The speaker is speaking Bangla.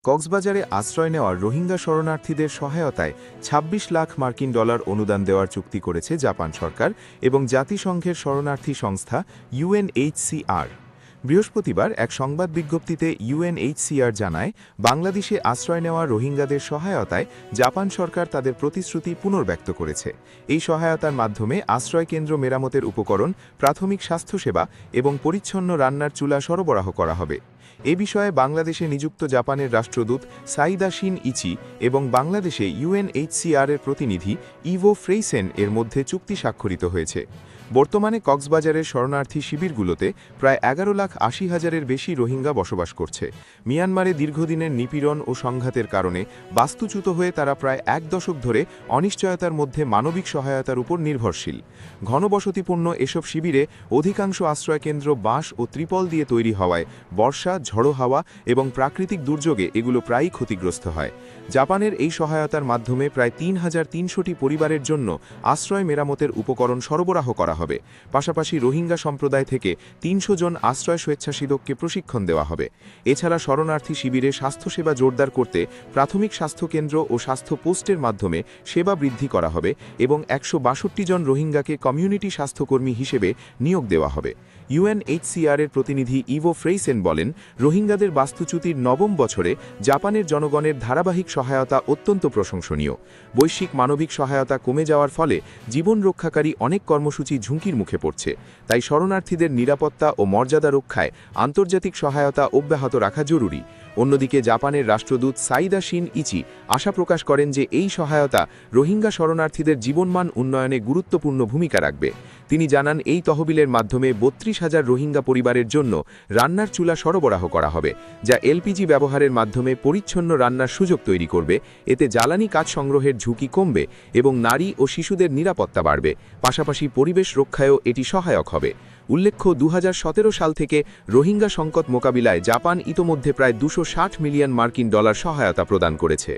কক্সবাজারে আশ্রয় নেওয়া রোহিঙ্গা শরণার্থীদের সহায়তায় ২৬ লাখ মার্কিন ডলার অনুদান দেওয়ার চুক্তি করেছে জাপান সরকার এবং জাতিসংঘের শরণার্থী সংস্থা ইউএনএইচসিআর। বৃহস্পতিবার এক সংবাদ বিজ্ঞপ্তিতে ইউএনএইচসিআর জানায়, বাংলাদেশে আশ্রয় নেওয়া রোহিঙ্গাদের সহায়তায় জাপান সরকার তাদের প্রতিশ্রুতি পুনর্ব্যক্ত করেছে। এই সহায়তার মাধ্যমে আশ্রয়কেন্দ্র মেরামতের উপকরণ, প্রাথমিক স্বাস্থ্যসেবা এবং পরিচ্ছন্ন রান্নার চুলা সরবরাহ করা হবে। এ বিষয়ে বাংলাদেশে নিযুক্ত জাপানের রাষ্ট্রদূত সাইদা শিন ইচি এবং বাংলাদেশে ইউএনএইচসিআর-এর প্রতিনিধি ইভো ফ্রেইসেন এর মধ্যে চুক্তি স্বাক্ষরিত হয়েছে। বর্তমানে কক্সবাজারের শরণার্থী শিবিরগুলোতে প্রায় ১১,৮০,০০০-এর বেশি রোহিঙ্গা বসবাস করছে। মিয়ানমারে দীর্ঘদিনের নিপীড়ন ও সংঘাতের কারণে বাস্তুচ্যুত হয়ে তারা প্রায় এক দশক ধরে অনিশ্চয়তার মধ্যে মানবিক সহায়তার উপর নির্ভরশীল। ঘনবসতিপূর্ণ এসব শিবিরে অধিকাংশ আশ্রয়কেন্দ্র বাঁশ ও ত্রিপল দিয়ে তৈরি হওয়ায় বর্ষা, ঝড়ো হাওয়া এবং প্রাকৃতিক দুর্যোগে এগুলো প্রায়ই ক্ষতিগ্রস্ত হয়। জাপানের এই সহায়তার মাধ্যমে প্রায় ৩,৩০০টি পরিবারের জন্য আশ্রয় মেরামতের উপকরণ সরবরাহ করা হবে। পাশাপাশি রোহিঙ্গা সম্প্রদায় থেকে ৩০০ জন আশ্রয় স্বেচ্ছাসেবককে প্রশিক্ষণ দেওয়া হবে। এছাড়া শরণার্থী শিবিরে স্বাস্থ্যসেবা জোরদার করতে প্রাথমিক স্বাস্থ্যকেন্দ্র ও স্বাস্থ্য পোস্টের মাধ্যমে সেবা বৃদ্ধি করা হবে এবং ১৬২ জন রোহিঙ্গাকে কমিউনিটি স্বাস্থ্যকর্মী হিসেবে নিয়োগ দেওয়া হবে। ইউএনএইচসিআর-এর প্রতিনিধি ইভো ফ্রেইসেন বলেন, রোহিঙ্গাদের বাস্তুচ্যুতির নবম বছরে জাপানের জনগণের ধারাবাহিক সহায়তা অত্যন্ত প্রশংসনীয়। বৈশ্বিক মানবিক সহায়তা কমে যাওয়ার ফলে জীবন রক্ষাকারী অনেক কর্মসূচি ঝুঁকির মুখে পড়ছে। তাই শরণার্থীদের নিরাপত্তা ও মর্যাদা রক্ষায় আন্তর্জাতিক সহায়তা অব্যাহত রাখা জরুরি। অন্যদিকে জাপানের রাষ্ট্রদূত সাইদা শিন ইচি আশা প্রকাশ করেন যে এই সহায়তা রোহিঙ্গা শরণার্থীদের জীবনমান উন্নয়নে গুরুত্বপূর্ণ ভূমিকা রাখবে। তিনি জানান, এই তহবিলের মাধ্যমে ৩২,০০০ রোহিঙ্গা পরিবারের জন্য রান্নার চুলা সরবরাহ করা হবে, যা এলপিজি ব্যবহারের মাধ্যমে পরিচ্ছন্ন রান্নার সুযোগ তৈরি করবে। এতে জ্বালানি কাঠ সংগ্রহের ঝুঁকি কমবে এবং নারী ও শিশুদের নিরাপত্তা বাড়বে। পাশাপাশি পরিবেশ রক্ষায়ও এটি সহায়ক হবে। উল্লেখ্য, ২০১৭ সাল থেকে রোহিঙ্গা সংকট মোকাবিলায় জাপান ইতোমধ্যে প্রায় ২৬০ মিলিয়ন মার্কিন ডলার সহায়তা প্রদান করেছে।